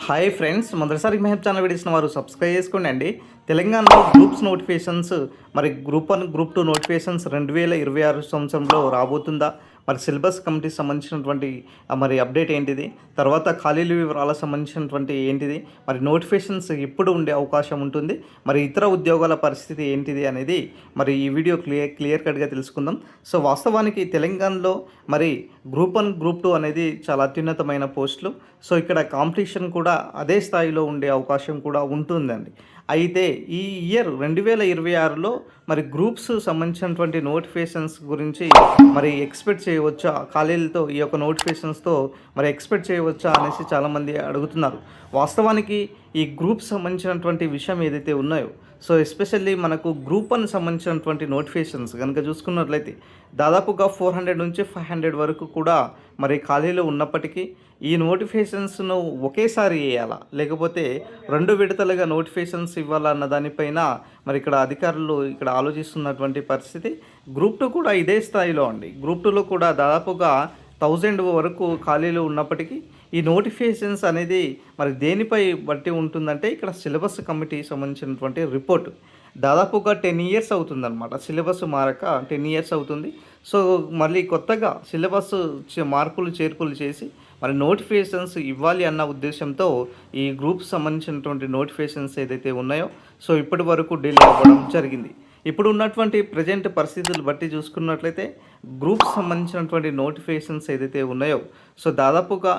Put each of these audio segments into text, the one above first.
Hi friends, మొదటిసారి Mehab channel వీడియోస్ని వారు సబ్స్క్రైబ్ చేసుకోండి అండి. తెలంగాణలో గ్రూప్స్ నోటిఫికేషన్స్ మరి గ్రూప్ 1 గ్రూప్ 2 నోటిఫికేషన్స్ 2026 సంవత్సరంలో రాబోతుందా? మరి సిలబస్ కమిటీకి సంబంధించినటువంటి మరి అప్డేట్ ఏంటిది? తర్వాత ఖాళీల వివరాలకు సంబంధించినటువంటి ఏంటిది? మరి నోటిఫికేషన్స్ ఎప్పుడు ఉండే అవకాశం ఉంటుంది? మరి ఇతర ఉద్యోగాల పరిస్థితి ఏంటిది అనేది మరి ఈ వీడియో క్లియర్ కట్గా తెలుసుకుందాం. సో వాస్తవానికి తెలంగాణలో మరి గ్రూప్ 1 గ్రూప్ 2 అనేది చాలా అత్యున్నతమైన పోస్టులు. సో ఇక్కడ కాంపిటీషన్ కూడా అదే స్థాయిలో ఉండే అవకాశం కూడా ఉంటుందండి. అయితే ఈ ఇయర్ 2026లో మరి గ్రూప్స్ సంబంధించినటువంటి నోటిఫికేషన్స్ గురించి మరి ఎక్స్పెక్ట్ చేయవచ్చా, ఖాళీలతో ఈ యొక్క నోటిఫికేషన్స్తో మరి ఎక్స్పెక్ట్ చేయవచ్చా అనేసి చాలామంది అడుగుతున్నారు. వాస్తవానికి ఈ గ్రూప్స్ సంబంధించినటువంటి విషయం ఏదైతే ఉన్నాయో, సో ఎస్పెషల్లీ మనకు గ్రూప్ 1 సంబంధించినటువంటి నోటిఫికేషన్స్ కనుక చూసుకున్నట్లయితే దాదాపుగా 400 నుంచి 500 వరకు కూడా మరి ఖాళీలు ఉన్నప్పటికీ ఈ నోటిఫికేషన్స్ను ఒకేసారి వేయాలా, లేకపోతే 2 విడతలుగా నోటిఫికేషన్స్ ఇవ్వాలా అన్న దానిపైన మరి ఇక్కడ అధికారులు ఇక్కడ ఆలోచిస్తున్నటువంటి పరిస్థితి. గ్రూప్ 2 కూడా ఇదే స్థాయిలో అండి. గ్రూప్ 2లో కూడా దాదాపుగా 1000 వరకు ఖాళీలు ఉన్నప్పటికీ ఈ నోటిఫికేషన్స్ అనేది మరి దేనిపై బట్టి ఉంటుందంటే ఇక్కడ సిలబస్ కమిటీ సంబంధించినటువంటి రిపోర్ట్ దాదాపుగా 10 ఇయర్స్ అవుతుందన్నమాట. సిలబస్ మారక 10 ఇయర్స్ అవుతుంది. సో మళ్ళీ కొత్తగా సిలబస్ మార్పులు చేర్పులు చేసి మరి నోటిఫికేషన్స్ ఇవ్వాలి అన్న ఉద్దేశంతో ఈ గ్రూప్స్ సంబంధించినటువంటి నోటిఫికేషన్స్ ఏదైతే ఉన్నాయో సో ఇప్పటి వరకు డిలే అవ్వడం జరిగింది. ఇప్పుడు ఉన్నటువంటి ప్రజెంట్ పరిస్థితులు బట్టి చూసుకున్నట్లయితే గ్రూప్స్ సంబంధించినటువంటి నోటిఫికేషన్స్ ఏదైతే ఉన్నాయో సో దాదాపుగా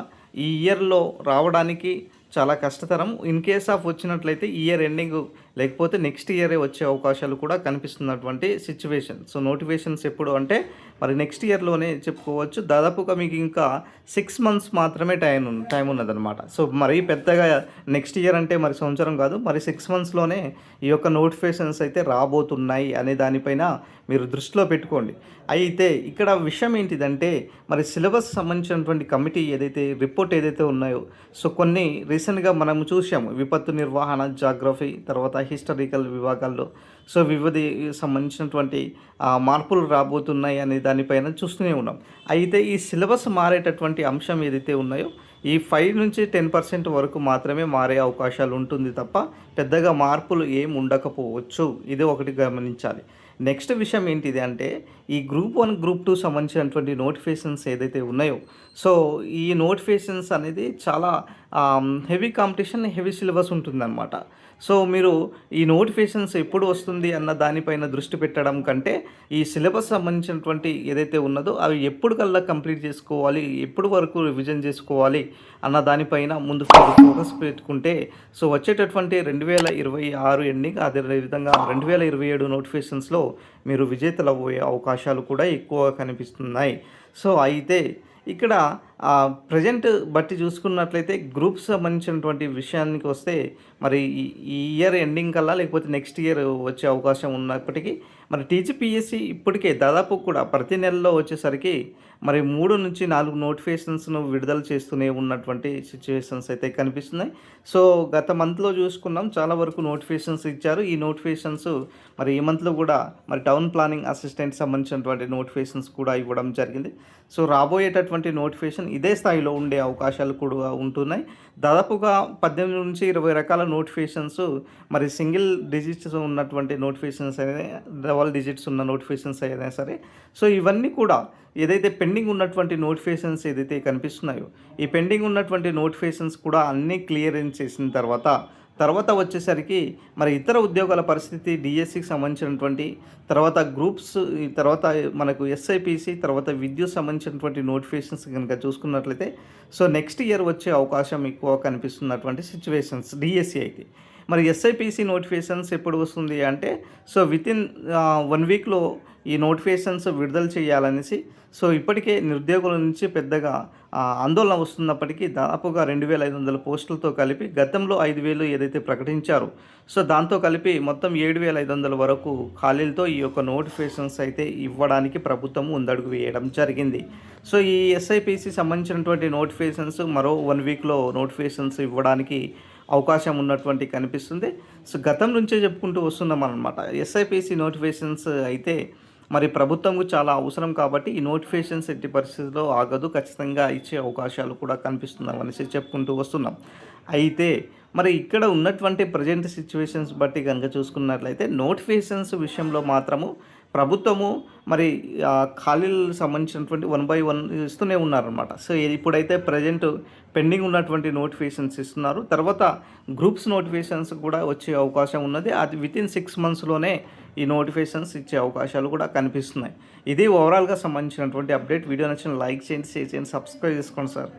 ఈ ఇయర్లో రావడానికి చాలా కష్టతరం. ఇన్ కేస్ ఆఫ్ వచ్చినట్లయితే ఇయర్ ఎండింగ్ లేకపోతే నెక్స్ట్ ఇయరే వచ్చే అవకాశాలు కూడా కనిపిస్తున్నటువంటి సిచ్యువేషన్. సో నోటిఫికేషన్స్ ఎప్పుడు అంటే మరి నెక్స్ట్ ఇయర్లోనే చెప్పుకోవచ్చు. దాదాపుగా మీకు ఇంకా 6 మంత్స్ మాత్రమే టైం ఉన్నదనమాట. సో మరి పెద్దగా నెక్స్ట్ ఇయర్ అంటే మరి సంవత్సరం కాదు, మరి 6 మంత్స్లోనే ఈ యొక్క నోటిఫికేషన్స్ అయితే రాబోతున్నాయి అనే దానిపైన మీరు దృష్టిలో పెట్టుకోండి. అయితే ఇక్కడ విషయం ఏంటిదంటే మరి సిలబస్ సంబంధించినటువంటి కమిటీ ఏదైతే రిపోర్ట్ ఏదైతే ఉన్నాయో సో కొన్ని రీసెంట్గా మనం చూసాము. విపత్తు నిర్వహణ, జాగ్రఫీ, తర్వాత హిస్టారికల్ విభాగాల్లో సో వివిధ సంబంధించినటువంటి మార్పులు రాబోతున్నాయి అనే దానిపైన చూస్తూనే ఉన్నాం. అయితే ఈ సిలబస్ మారేటటువంటి అంశం ఏదైతే ఉన్నాయో ఈ 5 నుంచి 10% వరకు మాత్రమే మారే అవకాశాలు ఉంటుంది తప్ప పెద్దగా మార్పులు ఏం ఉండకపోవచ్చు. ఇది ఒకటి గమనించాలి. నెక్స్ట్ విషయం ఏంటిది అంటే ఈ గ్రూప్ 1 గ్రూప్ 2 సంబంధించినటువంటి నోటిఫికేషన్స్ ఏదైతే ఉన్నాయో సో ఈ నోటిఫికేషన్స్ అనేది చాలా హెవీ కాంపిటీషన్, హెవీ సిలబస్ ఉంటుందన్నమాట. సో మీరు ఈ నోటిఫికేషన్స్ ఎప్పుడు వస్తుంది అన్న దానిపైన దృష్టి పెట్టడం కంటే ఈ సిలబస్ సంబంధించినటువంటి ఏదైతే ఉన్నదో అవి ఎప్పుడు కల్లా కంప్లీట్ చేసుకోవాలి, ఎప్పుడు వరకు రివిజన్ చేసుకోవాలి అన్న దానిపైన ముందు ఫోకస్ పెట్టుకుంటే సో వచ్చేటటువంటి 2026 ఎండింగ్ అదేవిధంగా 2027 నోటిఫికేషన్స్లో మీరు విజేతలు అయ్యే అవకాశాలు కూడా ఎక్కువగా కనిపిస్తున్నాయి. సో అయితే ఇక్కడ ప్రజెంట్ బట్టి చూసుకున్నట్లయితే గ్రూప్స్ సంబంధించినటువంటి విషయానికి వస్తే మరి ఈ ఇయర్ ఎండింగ్ కల్లా లేకపోతే నెక్స్ట్ ఇయర్ వచ్చే అవకాశం ఉన్నప్పటికీ మరి టీజీపీఎస్సీ ఇప్పటికే దాదాపు కూడా ప్రతి నెలలో వచ్చేసరికి మరి 3 నుంచి 4 నోటిఫికేషన్స్ను విడుదల చేస్తూనే ఉన్నటువంటి సిచ్యువేషన్స్ అయితే కనిపిస్తున్నాయి. సో గత మంత్లో చూసుకున్నాం, చాలా వరకు నోటిఫికేషన్స్ ఇచ్చారు. ఈ నోటిఫికేషన్స్ మరి ఈ మంత్లో కూడా మరి టౌన్ ప్లానింగ్ అసిస్టెంట్ సంబంధించినటువంటి నోటిఫికేషన్స్ కూడా ఇవ్వడం జరిగింది. సో రాబోయేటటువంటి నోటిఫికేషన్ ఇదే స్థాయిలో ఉండే అవకాశాలు కూడా ఉంటున్నాయి. దాదాపుగా 18 నుంచి 20 రకాల నోటిఫికేషన్స్ మరి సింగిల్ డిజిట్స్ ఉన్నటువంటి నోటిఫికేషన్స్ అయినా, డబల్ డిజిట్స్ ఉన్న నోటిఫికేషన్స్ అయినా సరే సో ఇవన్నీ కూడా ఏదైతే పెండింగ్ ఉన్నటువంటి నోటిఫికేషన్స్ ఏదైతే కనిపిస్తున్నాయో ఈ పెండింగ్ ఉన్నటువంటి నోటిఫికేషన్స్ కూడా అన్నీ క్లియరెన్స్ చేసిన తర్వాత వచ్చేసరికి మరి ఇతర ఉద్యోగాల పరిస్థితి డిఎస్సికి సంబంధించినటువంటి తర్వాత గ్రూప్స్ తర్వాత మనకు ఎస్ఐపిసి తర్వాత విద్యుత్ సంబంధించినటువంటి నోటిఫికేషన్స్ కనుక చూసుకున్నట్లయితే సో నెక్స్ట్ ఇయర్ వచ్చే అవకాశం ఎక్కువ కనిపిస్తున్నటువంటి సిచ్యువేషన్స్ డిఎస్సి అయితే. మరి ఎస్ఐపిసి నోటిఫికేషన్స్ ఎప్పుడు వస్తుంది అంటే సో వితిన్ 1 వీక్లో ఈ నోటిఫికేషన్స్ విడుదల చేయాలనేసి సో ఇప్పటికే నిరుద్యోగుల నుంచి పెద్దగా ఆందోళన వస్తున్నప్పటికీ దాదాపుగా 2500 పోస్టులతో కలిపి గతంలో 5000 ఏదైతే ప్రకటించారో సో దాంతో కలిపి మొత్తం 7500 వరకు ఖాళీలతో ఈ యొక్క నోటిఫికేషన్స్ అయితే ఇవ్వడానికి ప్రభుత్వం ముందడుగు వేయడం జరిగింది. సో ఈ ఎస్ఐపిసి సంబంధించినటువంటి నోటిఫికేషన్స్ మరో 1 వీక్లో నోటిఫికేషన్స్ ఇవ్వడానికి అవకాశం ఉన్నటువంటి కనిపిస్తుంది. సో గతం నుంచే చెప్పుకుంటూ వస్తున్నాం అన్నమాట. ఎస్ఐపిసి నోటిఫికేషన్స్ అయితే మరి ప్రభుత్వంకు చాలా అవసరం కాబట్టి ఈ నోటిఫికేషన్స్ ఎట్టి పరిస్థితుల్లో ఆగదు, ఖచ్చితంగా ఇచ్చే అవకాశాలు కూడా కనిపిస్తున్నాం అనేసి చెప్పుకుంటూ వస్తున్నాం. అయితే మరి ఇక్కడ ఉన్నటువంటి ప్రజెంట్ సిచ్యువేషన్స్ బట్టి కనుక చూసుకున్నట్లయితే నోటిఫికేషన్స్ విషయంలో మాత్రము ప్రభుత్వము మరి ఖాళీలకు సంబంధించినటువంటి 1 బై 1 ఇస్తూనే ఉన్నారనమాట. సో ఇప్పుడైతే ప్రజెంట్ పెండింగ్ ఉన్నటువంటి నోటిఫికేషన్స్ ఇస్తున్నారు. తర్వాత గ్రూప్స్ నోటిఫికేషన్స్ కూడా వచ్చే అవకాశం ఉన్నది. అది వితిన్ 6 మంత్స్లోనే ఈ నోటిఫికేషన్స్ ఇచ్చే అవకాశాలు కూడా కనిపిస్తున్నాయి. ఇది ఓవరాల్గా సంబంధించినటువంటి అప్డేట్. వీడియో నచ్చిన లైక్ చేయండి, షేర్ చేయండి, సబ్స్క్రైబ్ చేసుకోండి సార్.